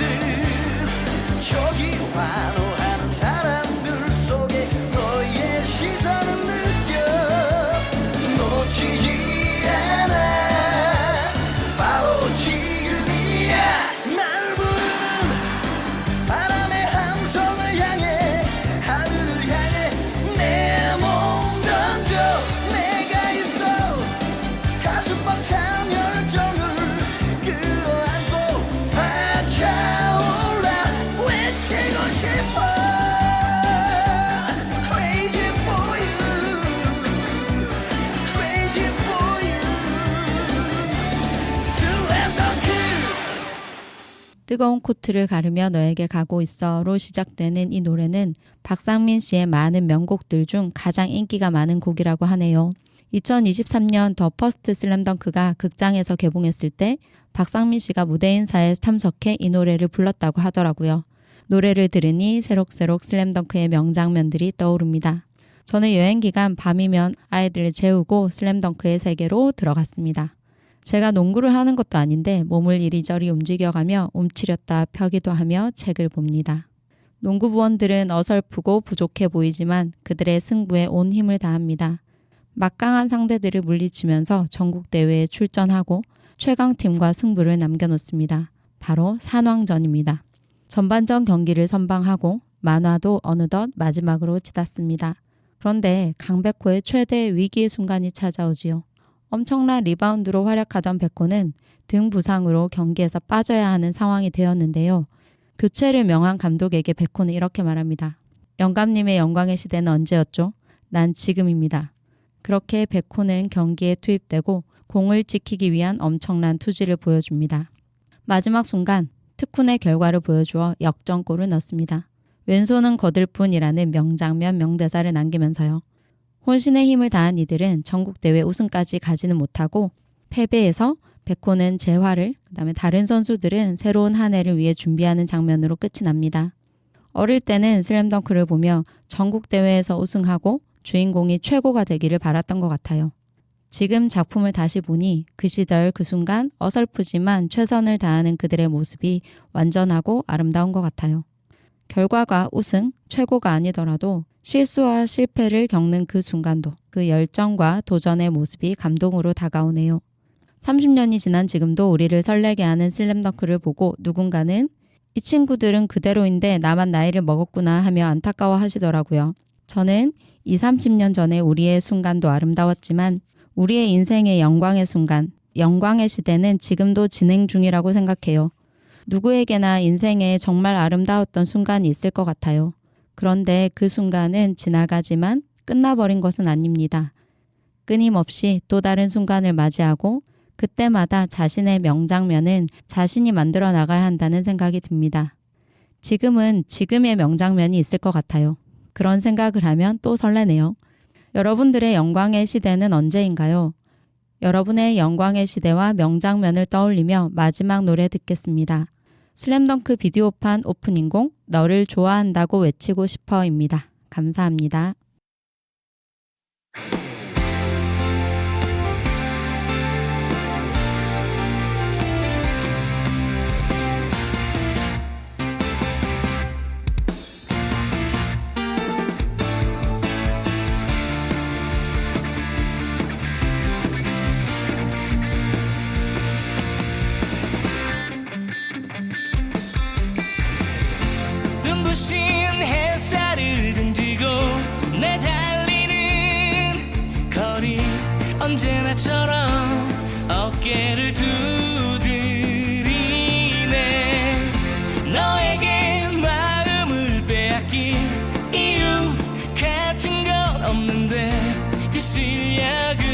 저기 환호하는 사람들 속에 너의 시선을 느껴. 놓치지 않아. 바로 지금이야. 날 부르는 바람의 함성을 향해 하늘을 향해 내 몸 던져. 내가 있어. 가슴 벅찬 열정을 끌어안고 반차올라 외치고 싶어. Crazy for you, crazy for you. 슬램덩크. 뜨거운 코트를 가르며 너에게 가고 있어로 시작되는 이 노래는 박상민 씨의 많은 명곡들 중 가장 인기가 많은 곡이라고 하네요. 2023년 더 퍼스트 슬램덩크가 극장에서 개봉했을 때 박상민 씨가 무대 인사에 참석해 이 노래를 불렀다고 하더라고요. 노래를 들으니 새록새록 슬램덩크의 명장면들이 떠오릅니다. 저는 여행 기간 밤이면 아이들을 재우고 슬램덩크의 세계로 들어갔습니다. 제가 농구를 하는 것도 아닌데 몸을 이리저리 움직여가며 움츠렸다 펴기도 하며 책을 봅니다. 농구 부원들은 어설프고 부족해 보이지만 그들의 승부에 온 힘을 다합니다. 막강한 상대들을 물리치면서 전국대회에 출전하고 최강팀과 승부를 남겨놓습니다. 바로 산왕전입니다. 전반전 경기를 선방하고 만화도 어느덧 마지막으로 치닫습니다. 그런데 강백호의 최대 위기의 순간이 찾아오지요. 엄청난 리바운드로 활약하던 백호는 등 부상으로 경기에서 빠져야 하는 상황이 되었는데요. 교체를 명한 감독에게 백호는 이렇게 말합니다. 영감님의 영광의 시대는 언제였죠? 난 지금입니다. 그렇게 백호는 경기에 투입되고 공을 지키기 위한 엄청난 투지를 보여줍니다. 마지막 순간 특훈의 결과를 보여주어 역전골을 넣습니다. 왼손은 거들 뿐이라는 명장면 명대사를 남기면서요. 혼신의 힘을 다한 이들은 전국대회 우승까지 가지는 못하고 패배해서 백호는 재활을, 그다음에 다른 선수들은 새로운 한 해를 위해 준비하는 장면으로 끝이 납니다. 어릴 때는 슬램덩크를 보며 전국대회에서 우승하고 주인공이 최고가 되기를 바랐던 것 같아요. 지금 작품을 다시 보니 그 시절 그 순간 어설프지만 최선을 다하는 그들의 모습이 완전하고 아름다운 것 같아요. 결과가 우승, 최고가 아니더라도 실수와 실패를 겪는 그 순간도 그 열정과 도전의 모습이 감동으로 다가오네요. 30년이 지난 지금도 우리를 설레게 하는 슬램덩크를 보고 누군가는 이 친구들은 그대로인데 나만 나이를 먹었구나 하며 안타까워 하시더라고요. 저는 30년 전에 우리의 순간도 아름다웠지만 우리의 인생의 영광의 순간, 영광의 시대는 지금도 진행 중이라고 생각해요. 누구에게나 인생에 정말 아름다웠던 순간이 있을 것 같아요. 그런데 그 순간은 지나가지만 끝나버린 것은 아닙니다. 끊임없이 또 다른 순간을 맞이하고 그때마다 자신의 명장면은 자신이 만들어 나가야 한다는 생각이 듭니다. 지금은 지금의 명장면이 있을 것 같아요. 그런 생각을 하면 또 설레네요. 여러분들의 영광의 시대는 언제인가요? 여러분의 영광의 시대와 명장면을 떠올리며 마지막 노래 듣겠습니다. 슬램덩크 비디오판 오프닝곡 너를 좋아한다고 외치고 싶어입니다. 감사합니다. 눈부신 햇살을 등지고 내달리는 거리 언제나처럼 어깨를 두드리네. 너에게 마음을 빼앗길 이유 같은 건 없는데 그 시약은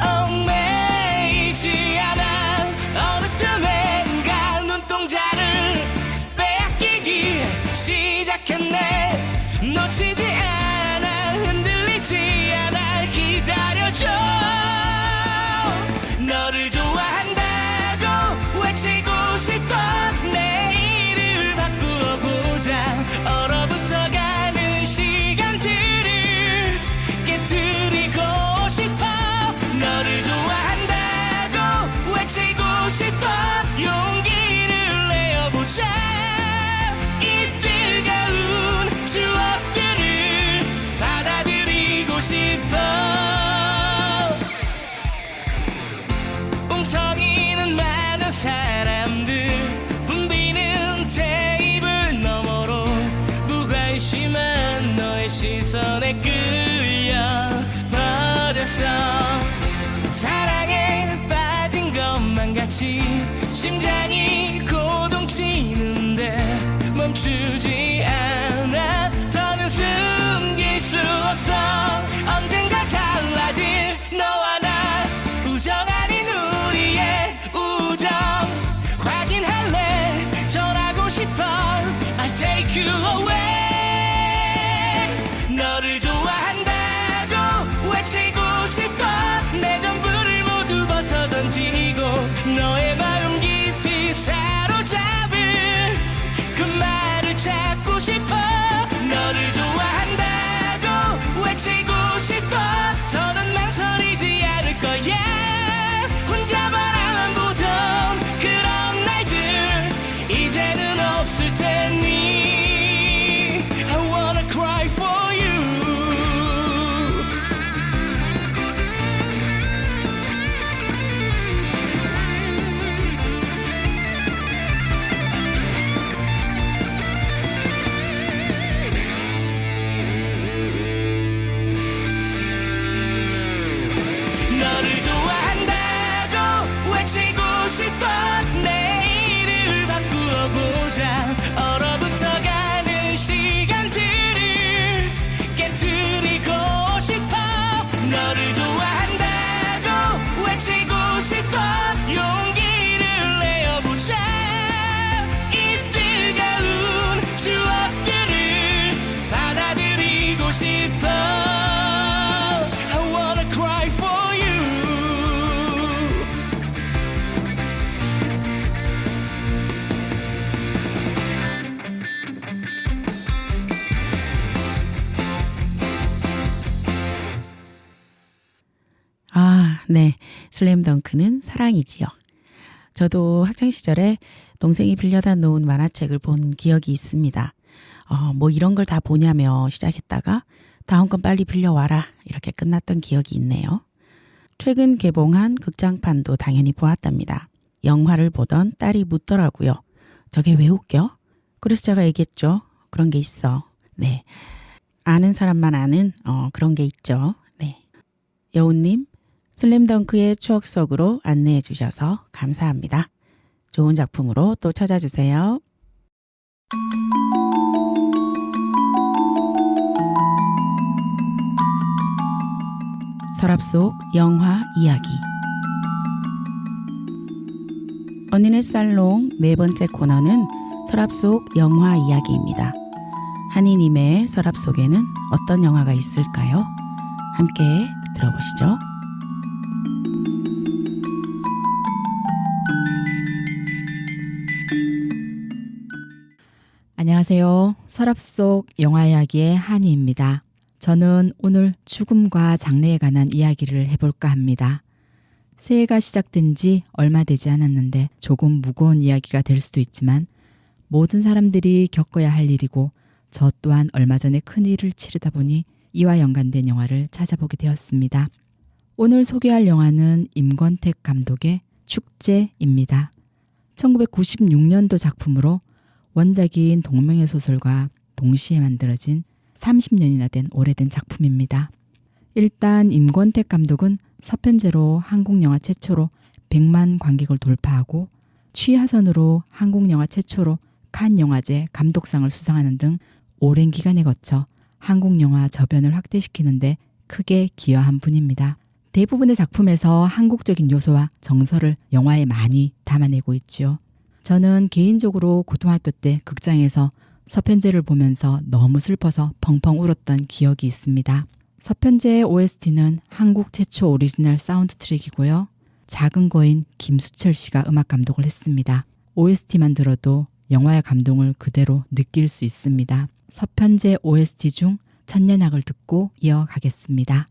얽매이지 않아. 어느 틈엔가 눈동자를 시작했네. 놓치지 않아 흔들리지 않아 기다려줘. 너를 좋아한다고 외치고 싶어. 내일을 바꾸어 보자. 얼어붙어가는 시간들을 깨트리고 싶어. 너를 좋아한다고 외치고 싶어. 용기를 내어보자. 추억들을 받아들이고 싶어. 웅성이는 많은 사람들 붐비는 테이블 너머로 무관심한 너의 시선에 끌려버렸어. 사랑에 빠진 것만 같이 심장이 고동치는데 멈추지 않아. 더는 숨길 수 없어. 언젠가 달라질 너와 나. 우정 아닌 우리의 우정 확인할래. 전하고 싶어. I'll take you away. 너를 좋아한다고 외치고 싶어. 내 전부를 모두 벗어 던지고 너의 마음 깊이 사로잡을 그 말을 찾고 외치고 싶어 용기를 내어보자 이 뜨거운 추억들을 받아들이고 싶어 I wanna cry for you 아, 네. 슬램덩크는 사랑이지요. 저도 학창시절에 동생이 빌려다 놓은 만화책을 본 기억이 있습니다. 뭐 이런 걸 다 보냐며 시작했다가 다음 건 빨리 빌려와라 이렇게 끝났던 기억이 있네요. 최근 개봉한 극장판도 당연히 보았답니다. 영화를 보던 딸이 묻더라고요. 저게 왜 웃겨? 그래서 제가 얘기했죠. 그런 게 있어. 네. 아는 사람만 아는 그런 게 있죠. 네. 여운님, 슬램덩크의 추억 속으로 안내해 주셔서 감사합니다. 좋은 작품으로 또 찾아주세요. 서랍 속 영화 이야기. 언니네 살롱 네 번째 코너는 서랍 속 영화 이야기입니다. 한이님의 서랍 속에는 어떤 영화가 있을까요? 함께 들어보시죠. 안녕하세요. 서랍 속 영화 이야기의 한이입니다. 저는 오늘 죽음과 장래에 관한 이야기를 해볼까 합니다. 새해가 시작된 지 얼마 되지 않았는데 조금 무거운 이야기가 될 수도 있지만 모든 사람들이 겪어야 할 일이고 저 또한 얼마 전에 큰일을 치르다 보니 이와 연관된 영화를 찾아보게 되었습니다. 오늘 소개할 영화는 임권택 감독의 축제입니다. 1996년도 작품으로 원작인 동명의 소설과 동시에 만들어진 30년이나 된 오래된 작품입니다. 일단 임권택 감독은 서편제로 한국 영화 최초로 100만 관객을 돌파하고 취하선으로 한국 영화 최초로 칸 영화제 감독상을 수상하는 등 오랜 기간에 거쳐 한국 영화 저변을 확대시키는데 크게 기여한 분입니다. 대부분의 작품에서 한국적인 요소와 정서를 영화에 많이 담아내고 있죠. 저는 개인적으로 고등학교 때 극장에서 서편제를 보면서 너무 슬퍼서 펑펑 울었던 기억이 있습니다. 서편제의 OST는 한국 최초 오리지널 사운드 트랙이고요. 작은 거인 김수철 씨가 음악 감독을 했습니다. OST만 들어도 영화의 감동을 그대로 느낄 수 있습니다. 서편제 OST 중 천년악을 듣고 이어가겠습니다.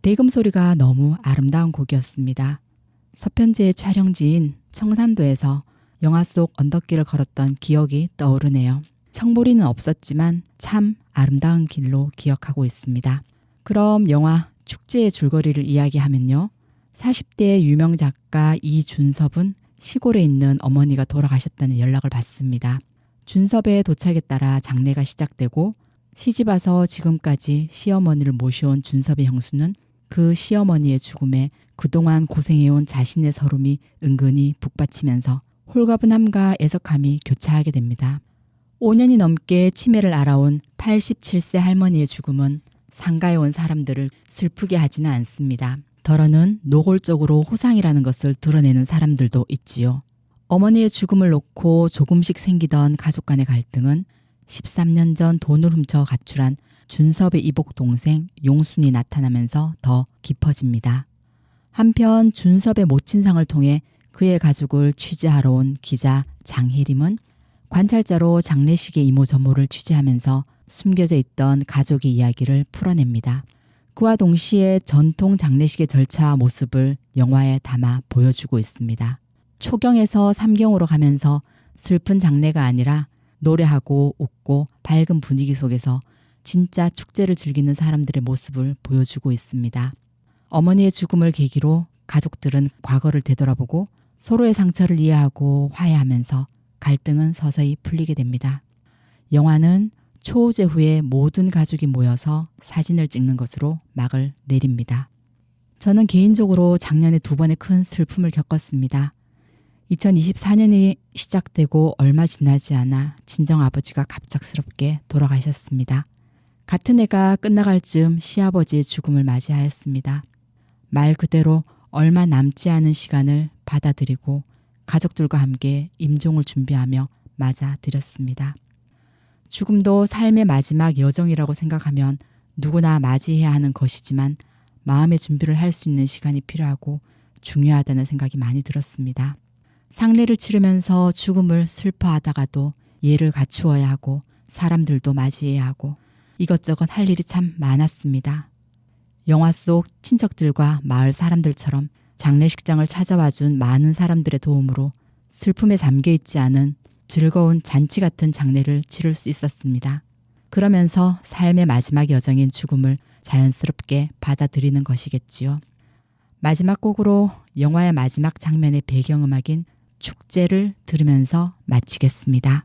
대금 소리가 너무 아름다운 곡이었습니다. 서편제의 촬영지인 청산도에서 영화 속 언덕길을 걸었던 기억이 떠오르네요. 청보리는 없었지만 참 아름다운 길로 기억하고 있습니다. 그럼 영화 축제의 줄거리를 이야기하면요. 40대의 유명 작가 이준섭은 시골에 있는 어머니가 돌아가셨다는 연락을 받습니다. 준섭의 도착에 따라 장례가 시작되고 시집와서 지금까지 시어머니를 모셔온 준섭의 형수는 그 시어머니의 죽음에 그동안 고생해온 자신의 서름이 은근히 북받치면서 홀가분함과 애석함이 교차하게 됩니다. 5년이 넘게 치매를 앓아온 87세 할머니의 죽음은 상가에 온 사람들을 슬프게 하지는 않습니다. 덜어는 노골적으로 호상이라는 것을 드러내는 사람들도 있지요. 어머니의 죽음을 놓고 조금씩 생기던 가족 간의 갈등은 13년 전 돈을 훔쳐 가출한 준섭의 이복 동생 용순이 나타나면서 더 깊어집니다. 한편 준섭의 모친상을 통해 그의 가족을 취재하러 온 기자 장혜림은 관찰자로 장례식의 이모저모를 취재하면서 숨겨져 있던 가족의 이야기를 풀어냅니다. 그와 동시에 전통 장례식의 절차와 모습을 영화에 담아 보여주고 있습니다. 초경에서 삼경으로 가면서 슬픈 장례가 아니라 노래하고 웃고 밝은 분위기 속에서 진짜 축제를 즐기는 사람들의 모습을 보여주고 있습니다. 어머니의 죽음을 계기로 가족들은 과거를 되돌아보고 서로의 상처를 이해하고 화해하면서 갈등은 서서히 풀리게 됩니다. 영화는 초우제 후에 모든 가족이 모여서 사진을 찍는 것으로 막을 내립니다. 저는 개인적으로 작년에 2번의 큰 슬픔을 겪었습니다. 2024년이 시작되고 얼마 지나지 않아 친정아버지가 갑작스럽게 돌아가셨습니다. 같은 해가 끝나갈 즈음 시아버지의 죽음을 맞이하였습니다. 말 그대로 얼마 남지 않은 시간을 받아들이고 가족들과 함께 임종을 준비하며 맞아들였습니다. 죽음도 삶의 마지막 여정이라고 생각하면 누구나 맞이해야 하는 것이지만 마음의 준비를 할 수 있는 시간이 필요하고 중요하다는 생각이 많이 들었습니다. 상례를 치르면서 죽음을 슬퍼하다가도 예를 갖추어야 하고 사람들도 맞이해야 하고 이것저것 할 일이 참 많았습니다. 영화 속 친척들과 마을 사람들처럼 장례식장을 찾아와준 많은 사람들의 도움으로 슬픔에 잠겨있지 않은 즐거운 잔치 같은 장례를 치를 수 있었습니다. 그러면서 삶의 마지막 여정인 죽음을 자연스럽게 받아들이는 것이겠지요. 마지막 곡으로 영화의 마지막 장면의 배경음악인 축제를 들으면서 마치겠습니다.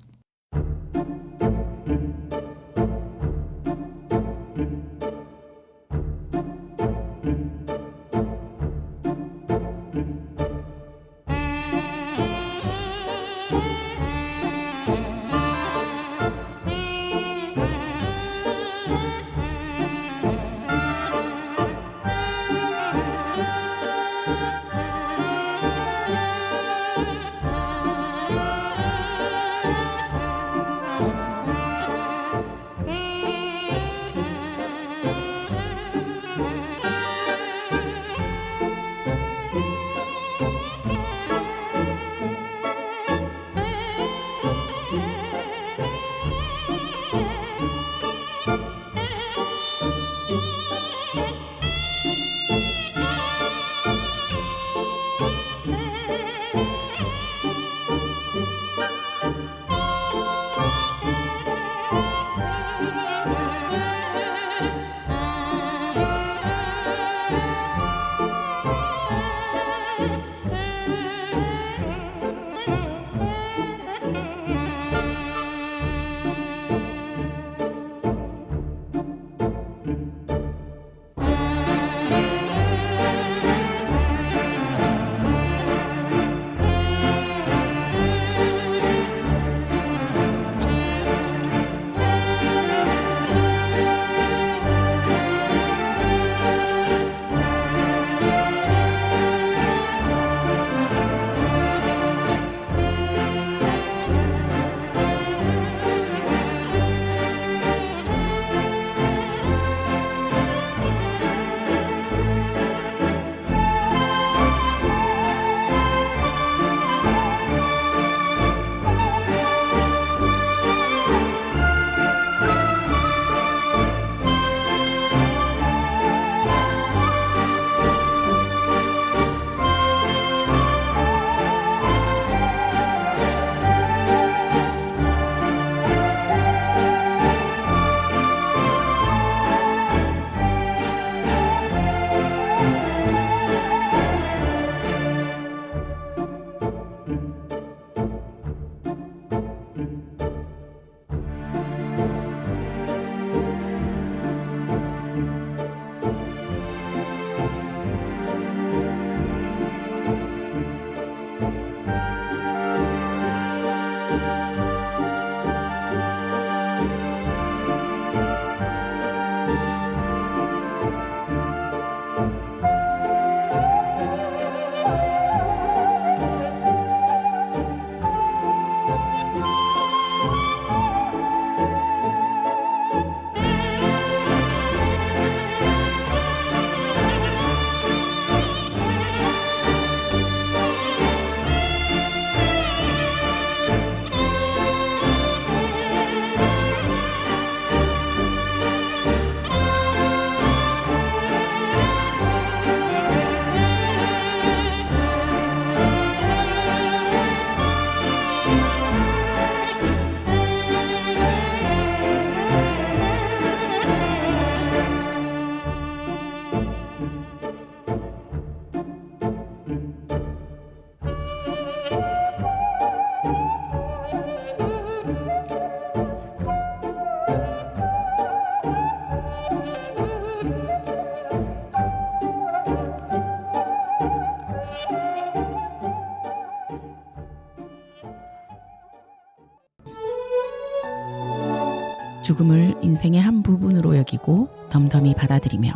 죽음을 인생의 한 부분으로 여기고 덤덤히 받아들이며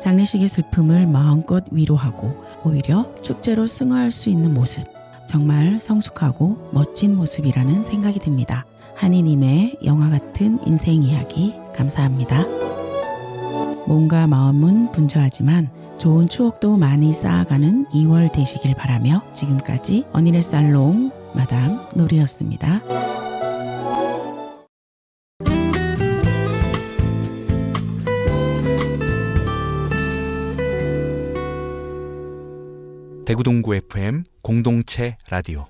장례식의 슬픔을 마음껏 위로하고 오히려 축제로 승화할 수 있는 모습, 정말 성숙하고 멋진 모습이라는 생각이 듭니다. 한이님의 영화 같은 인생 이야기 감사합니다. 몸과 마음은 분주하지만 좋은 추억도 많이 쌓아가는 2월 되시길 바라며 지금까지 언니네 살롱 마담 노리였습니다. 대구동구 FM 공동체 라디오